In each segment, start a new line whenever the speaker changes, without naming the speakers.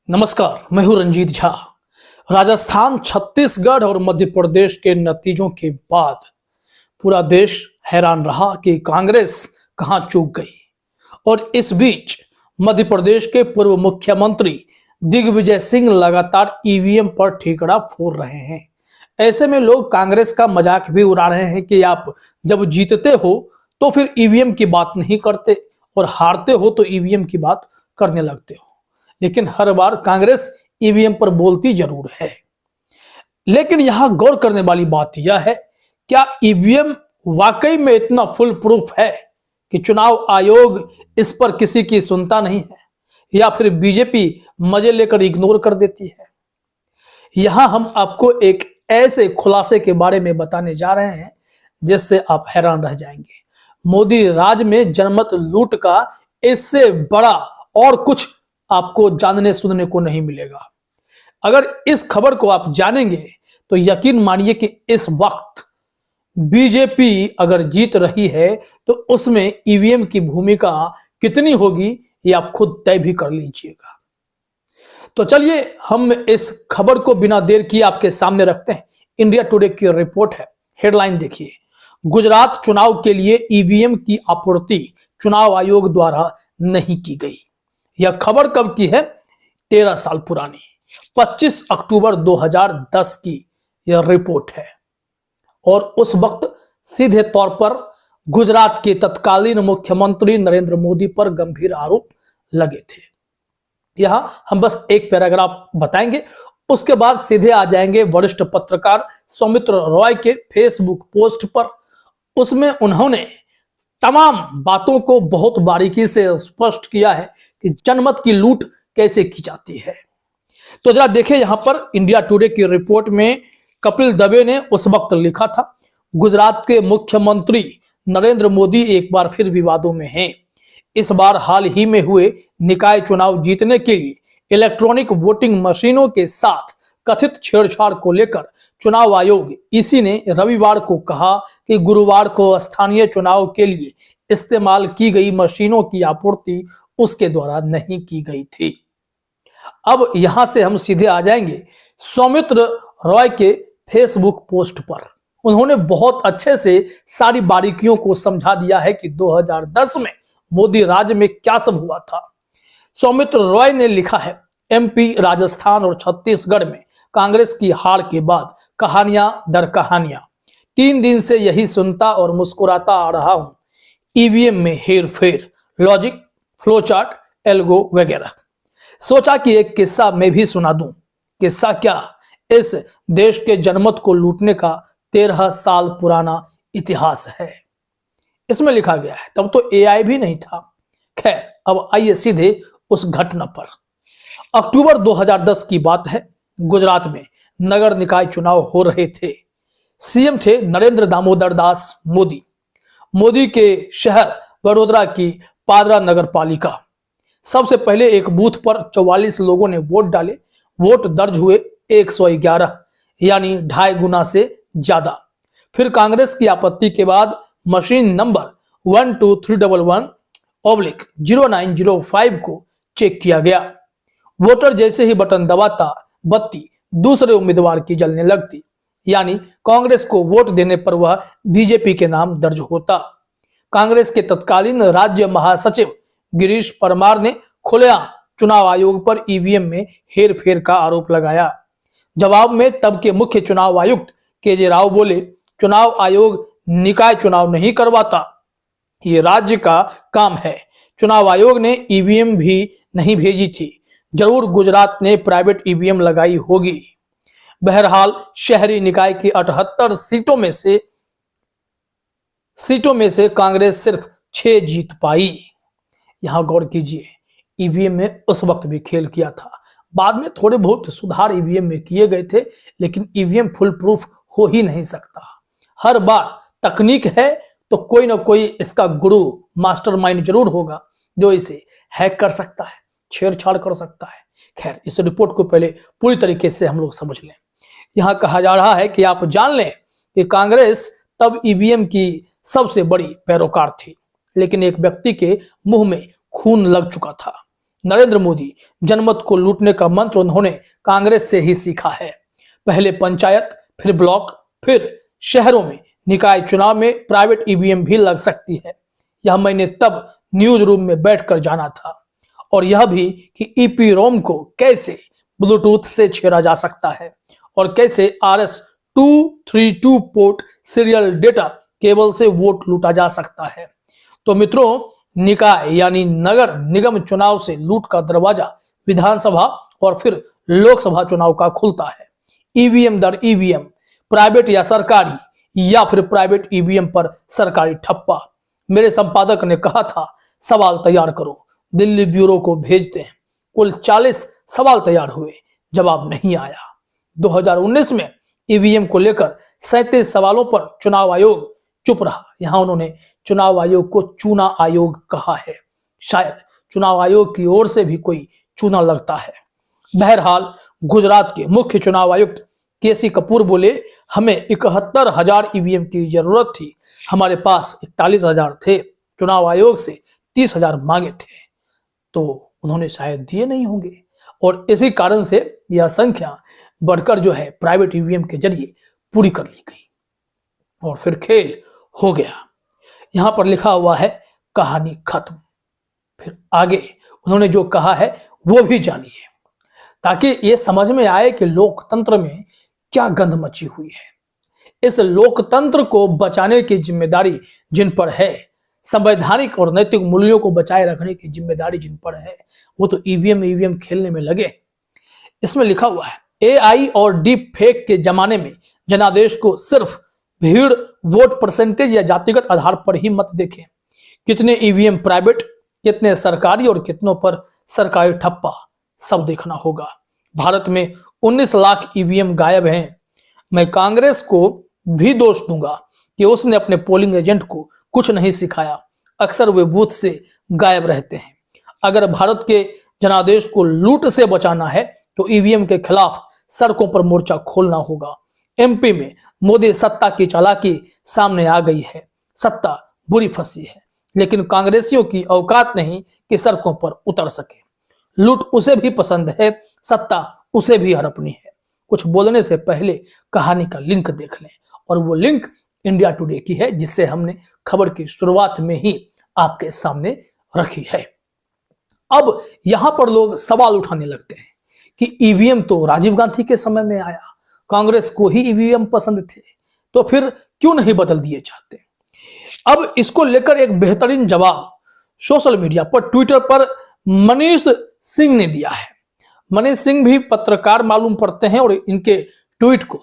नमस्कार, मैं हूं रंजीत झा। राजस्थान, छत्तीसगढ़ और मध्य प्रदेश के नतीजों के बाद पूरा देश हैरान रहा कि कांग्रेस कहां चूक गई। और इस बीच मध्य प्रदेश के पूर्व मुख्यमंत्री दिग्विजय सिंह लगातार ईवीएम पर ठीकरा फोड़ रहे हैं। ऐसे में लोग कांग्रेस का मजाक भी उड़ा रहे हैं कि आप जब जीतते हो तो फिर ईवीएम की बात नहीं करते और हारते हो तो ईवीएम की बात करने लगते हो। लेकिन हर बार कांग्रेस ईवीएम पर बोलती जरूर है। लेकिन यहां गौर करने वाली बात यह है, क्या ईवीएम वाकई में इतना फुल प्रूफ है कि चुनाव आयोग इस पर किसी की सुनता नहीं है, या फिर बीजेपी मजे लेकर इग्नोर कर देती है? यहां हम आपको एक ऐसे खुलासे के बारे में बताने जा रहे हैं जिससे आप हैरान रह जाएंगे। मोदी राज में जनमत लूट का इससे बड़ा और कुछ आपको जानने सुनने को नहीं मिलेगा। अगर इस खबर को आप जानेंगे तो यकीन मानिए कि इस वक्त बीजेपी अगर जीत रही है तो उसमें ईवीएम की भूमिका कितनी होगी ये आप खुद तय भी कर लीजिएगा। तो चलिए हम इस खबर को बिना देर किए आपके सामने रखते हैं। इंडिया टुडे की रिपोर्ट है, हेडलाइन देखिए, गुजरात चुनाव के लिए ईवीएम की आपूर्ति चुनाव आयोग द्वारा नहीं की गई। यह खबर कब की है? 13 साल पुरानी, 25 अक्टूबर 2010 की यह रिपोर्ट है। और उस वक्त सीधे तौर पर गुजरात के तत्कालीन मुख्यमंत्री नरेंद्र मोदी पर गंभीर आरोप लगे थे। यहां हम बस एक पैराग्राफ बताएंगे, उसके बाद सीधे आ जाएंगे वरिष्ठ पत्रकार सौमित्र रॉय के फेसबुक पोस्ट पर। उसमें उन्होंने तमाम बातों को बहुत बारीकी से स्पष्ट किया है कि जनमत की लूट कैसे की जाती है। तो जरा देखिए, यहां पर इंडिया टुडे की रिपोर्ट में कपिल दबे ने उस वक्त लिखा था, गुजरात के मुख्यमंत्री नरेंद्र मोदी एक बार फिर विवादों में हैं। इस बार हाल ही में हुए निकाय चुनाव जीतने के लिए इलेक्ट्रॉनिक वोटिंग मशीनों के साथ कथित छेड़छाड़ को लेकर चुनाव आयोग ईसी ने रविवार को कहा कि गुरुवार को स्थानीय चुनाव के लिए इस्तेमाल की गई मशीनों की आपूर्ति उसके द्वारा नहीं की गई थी। अब यहां से हम सीधे आ जाएंगे सौमित्र रॉय के फेसबुक पोस्ट पर। उन्होंने बहुत अच्छे से सारी बारीकियों को समझा दिया है कि 2010 में मोदी राज में क्या सब हुआ था। सौमित्र रॉय ने लिखा है, एमपी, राजस्थान और छत्तीसगढ़ में कांग्रेस की हार के बाद कहानियां दर कहानियां 3 दिन से यही सुनता और मुस्कुराता आ रहा हूं। ईवीएम में हेर फेर, लॉजिक, फ्लो चार्ट, एल्गो वगैरह। सोचा कि एक किस्सा मैं भी सुना दूं। किस्सा क्या? इस देश के जनमत को लूटने का 13 साल पुराना इतिहास है। इसमें लिखा गया है, तब तो एआई भी नहीं था। खैर, अब आइए सीधे उस घटना पर। अक्टूबर 2010 की बात है। गुजरात में नगर निकाय चुनाव हो रहे थे। सीएम थे नरेंद्र दामोदर दास मोदी। मोदी के शहर वडोदरा की पादरा नगर पालिका। सबसे पहले एक बूथ पर 44 लोगों ने वोट डाले। वोट दर्ज हुए 111, यानी 2.5 गुना से ज्यादा। फिर कांग्रेस की आपत्ति के बाद मशीन नंबर 12311/0905 को चेक किया गया। वोटर जैसे ही बटन दबाता बत्ती दूसरे उम्मीदवार की जलने लगती, यानी कांग्रेस को वोट देने पर वह बीजेपी के नाम दर्ज होता। कांग्रेस के तत्कालीन राज्य महासचिव गिरीश परमार ने खुलेआम चुनाव आयोग पर ईवीएम में हेरफेर का आरोप लगाया। जवाब में तब के मुख्य चुनाव आयुक्त केजे राव बोले, चुनाव आयोग निकाय चुनाव नहीं करवाता, ये राज्य का काम है। चुनाव आयोग ने ईवीएम भी नहीं भेजी थी, जरूर गुजरात ने प्राइवेट ईवीएम लगाई होगी। बहरहाल शहरी निकाय की 78 सीटों में से कांग्रेस सिर्फ 6 जीत पाई। यहां गौर कीजिए, ईवीएम में उस वक्त भी खेल किया था। बाद में थोड़े बहुत सुधार ईवीएम में किए गए थे, लेकिन ईवीएम फुल प्रूफ हो ही नहीं सकता। हर बार तकनीक है तो कोई ना कोई इसका गुरु, मास्टरमाइंड जरूर होगा जो इसे हैक कर सकता है, छेड़छाड़ कर सकता है। खैर, इस रिपोर्ट को पहले पूरी तरीके से हम लोग समझ लें। यहां कहा जा रहा है कि आप जान लें कि कांग्रेस तब ईवीएम की सबसे बड़ी पैरोकार थी, लेकिन एक व्यक्ति के मुंह में खून लग चुका था। नरेंद्र मोदी जनमत को लूटने का मंत्र उन्होंने कांग्रेस से ही सीखा है। पहले पंचायत, फिर ब्लॉक, फिर शहरों में निकाय चुनाव में प्राइवेट ईवीएम भी लग सकती है। यह मैंने तब न्यूज रूम में बैठकर जाना था, और यह भी कि ईपीरोम को कैसे ब्लूटूथ से छेड़ा जा सकता है और कैसे RS-232 port serial data cable से वोट लूटा जा सकता है। तो मित्रों, निकाय यानी नगर निगम चुनाव से लूट का दरवाजा विधानसभा और फिर लोकसभा चुनाव का खुलता है। ईवीएम दर ईवीएम, प्राइवेट या सरकारी, या फिर प्राइवेट ईवीएम पर सरकारी ठप्पा। मेरे संपादक ने कहा था सवाल तैयार करो, दिल्ली ब्यूरो को भेजते हैं। कुल 40 सवाल तैयार हुए, जवाब नहीं आया। 2019 में ईवीएम को लेकर 37 सवालों पर चुनाव आयोग चुप रहा। यहां उन्होंने चुनाव आयोग को चूना आयोग कहा है। शायद चुनाव आयोग की ओर से भी कोई चूना लगता है। बहरहाल गुजरात के मुख्य चुनाव आयुक्त केसी कपूर बोले, हमें 71,000 ईवीएम की जरूरत थी, हमारे पास 41,000 थे, चुनाव आयोग से 30,000 मांगे थे। तो उन्होंने शायद दिए नहीं होंगे, और इसी कारण से यह संख्या बढ़कर जो है प्राइवेट ईवीएम के जरिए पूरी कर ली गई, और फिर खेल हो गया। यहां पर लिखा हुआ है कहानी खत्म। फिर आगे उन्होंने जो कहा है वो भी जानिए, ताकि ये समझ में आए कि लोकतंत्र में क्या गंध मची हुई है। इस लोकतंत्र को बचाने की जिम्मेदारी जिन पर है, संवैधानिक और नैतिक मूल्यों को बचाए रखने की जिम्मेदारी जिन पर है, वो तो ईवीएम खेलने में लगे। इसमें लिखा हुआ है AI और डीप फेक के जमाने में जनादेश को सिर्फ भीड़, वोट परसेंटेज या जातिगत आधार पर ही मत देखें। कितने ईवीएम प्राइवेट, कितने सरकारी और कितनों पर सरकारी ठप्पा, सब देखना होगा। भारत में 19 लाख ईवीएम गायब हैं। मैं कांग्रेस को भी दोष दूंगा कि उसने अपने पोलिंग एजेंट को कुछ नहीं सिखाया, अक्सर वे बूथ से गायब रहते हैं। अगर भारत के जनादेश को लूट से बचाना है तो ईवीएम के खिलाफ सड़कों पर मोर्चा खोलना होगा। MP में मोदी सत्ता की चालाकी सामने आ गई है, सत्ता बुरी फंसी है, लेकिन कांग्रेसियों की औकात नहीं कि सड़कों पर उतर सके। लूट उसे भी पसंद है, सत्ता उसे भी हड़पनी है। कुछ बोलने से पहले कहानी का लिंक देख लें, और वो लिंक इंडिया टुडे की है, जिससे हमने खबर की शुरुआत में ही आपके सामने रखी है। अब यहां पर लोग सवाल उठाने लगते हैं कि ईवीएम तो राजीव गांधी के समय में आया, कांग्रेस को ही ईवीएम पसंद थे, तो फिर क्यों नहीं बदल दिए जाते। अब इसको लेकर एक बेहतरीन जवाब सोशल मीडिया पर, ट्विटर पर मनीष सिंह ने दिया है। मनीष सिंह भी पत्रकार मालूम पड़ते हैं, और इनके ट्वीट को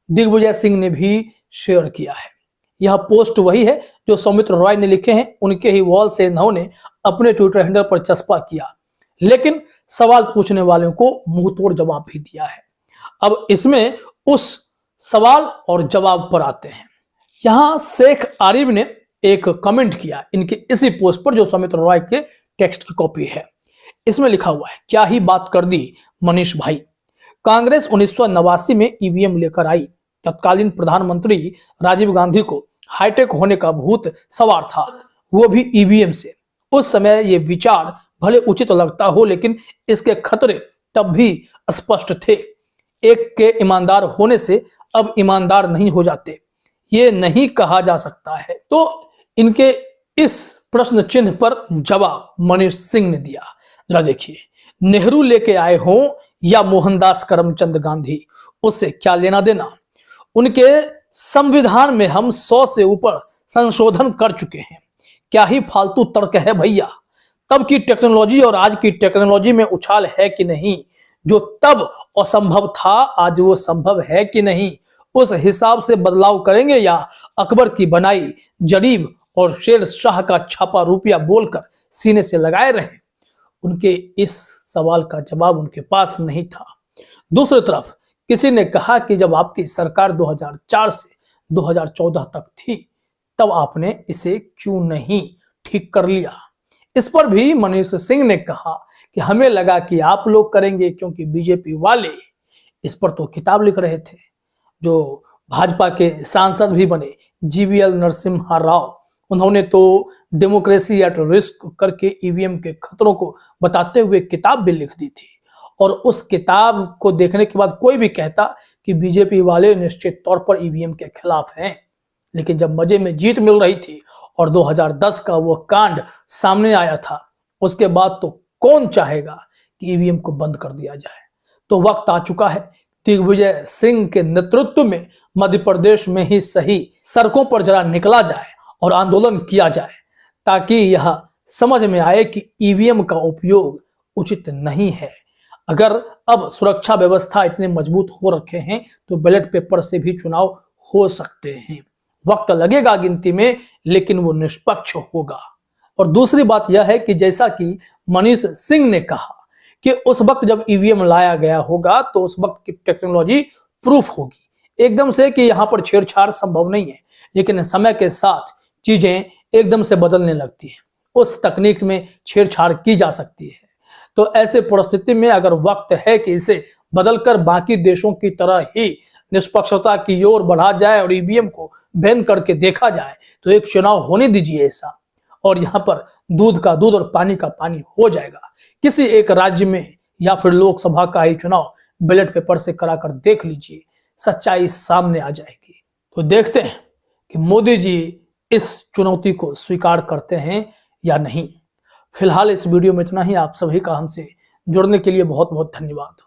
दिग्विजय सिंह ने भी शेयर किया है। यह पोस्ट वही है जो सौमित्र रॉय ने लिखे हैं, उनके ही वॉल से इन्होंने अपने ट्विटर हैंडल पर चस्पा किया, लेकिन सवाल पूछने वालों को मुंह तोड़ जवाब भी दिया है। अब इसमें उस सवाल और जवाब पर आते हैं। यहां शेख आरिफ ने एक कमेंट किया इनके इसी पोस्ट पर, जो सौमित्र रॉय के टेक्स्ट की कॉपी है। इसमें लिखा हुआ है, क्या ही बात कर दी मनीष भाई, कांग्रेस 1989 में ईवीएम लेकर आई। तत्कालीन प्रधानमंत्री राजीव गांधी को हाईटेक होने का भूत सवार था, वो भी ईवीएम से। उस समय ये विचार भले उचित लगता हो, लेकिन इसके खतरे तब भी स्पष्ट थे। एक के ईमानदार होने से अब ईमानदार नहीं हो जाते, ये नहीं कहा जा सकता है। तो इनके इस प्रश्न चिन्ह पर जवाब मनीष सिंह ने दिया। जरा देखिए, नेहरू लेके आए हों या मोहनदास करमचंद गांधी, उससे क्या लेना देना। उनके संविधान में हम 100 से ऊपर संशोधन कर चुके हैं, क्या ही फालतू तर्क है भैया। तब की टेक्नोलॉजी और आज की टेक्नोलॉजी में उछाल है कि नहीं, जो तब असंभव था आज वो संभव है कि नहीं, उस हिसाब से बदलाव करेंगे, या अकबर की बनाई जरीब और शेर शाह का छापा रुपया बोलकर सीने से लगाए रहे। उनके इस सवाल का जवाब उनके पास नहीं था। दूसरी तरफ किसी ने कहा कि जब आपकी सरकार 2004 से 2014 तक थी, तब आपने इसे क्यों नहीं ठीक कर लिया। इस पर भी मनीष सिंह ने कहा कि हमें लगा कि आप लोग करेंगे, क्योंकि बीजेपी वाले इस पर तो किताब लिख रहे थे। जो भाजपा के सांसद भी बने GVL नरसिम्हा राव, उन्होंने तो डेमोक्रेसी एट रिस्क करके ईवीएम के खतरों को बताते हुए किताब भी लिख दी थी। और उस किताब को देखने के बाद कोई भी कहता कि बीजेपी वाले निश्चित तौर पर ईवीएम के खिलाफ हैं। लेकिन जब मजे में जीत मिल रही थी और 2010 का वो कांड सामने आया था, उसके बाद तो कौन चाहेगा कि ईवीएम को बंद कर दिया जाए। तो वक्त आ चुका है दिग्विजय सिंह के नेतृत्व में मध्य प्रदेश में ही सही सड़कों पर जरा निकला जाए और आंदोलन किया जाए, ताकि यह समझ में आए कि ईवीएम का उपयोग उचित नहीं है। अगर अब सुरक्षा व्यवस्था इतने मजबूत हो रखे हैं तो बैलेट पेपर से भी चुनाव हो सकते हैं। वक्त लगेगा गिनती में, लेकिन वो निष्पक्ष होगा। और दूसरी बात यह है कि जैसा कि मनीष सिंह ने कहा कि उस वक्त जब ईवीएम लाया गया होगा तो उस वक्त की टेक्नोलॉजी प्रूफ होगी एकदम से कि यहाँ पर छेड़छाड़ संभव नहीं है। लेकिन समय के साथ चीजें एकदम से बदलने लगती हैं, उस तकनीक में छेड़छाड़ की जा सकती है। तो ऐसे परिस्थिति में अगर वक्त है कि इसे बदलकर बाकी देशों की तरह ही निष्पक्षता की ओर बढ़ा जाए और ईवीएम को बैन करके देखा जाए, तो एक चुनाव होने दीजिए ऐसा, और यहाँ पर दूध का दूध और पानी का पानी हो जाएगा। किसी एक राज्य में या फिर लोकसभा का ही चुनाव बैलेट पेपर से कराकर देख लीजिए, सच्चाई सामने आ जाएगी। तो देखते हैं कि मोदी जी इस चुनौती को स्वीकार करते हैं या नहीं। फिलहाल इस वीडियो में इतना ही। आप सभी का हमसे जुड़ने के लिए बहुत बहुत धन्यवाद।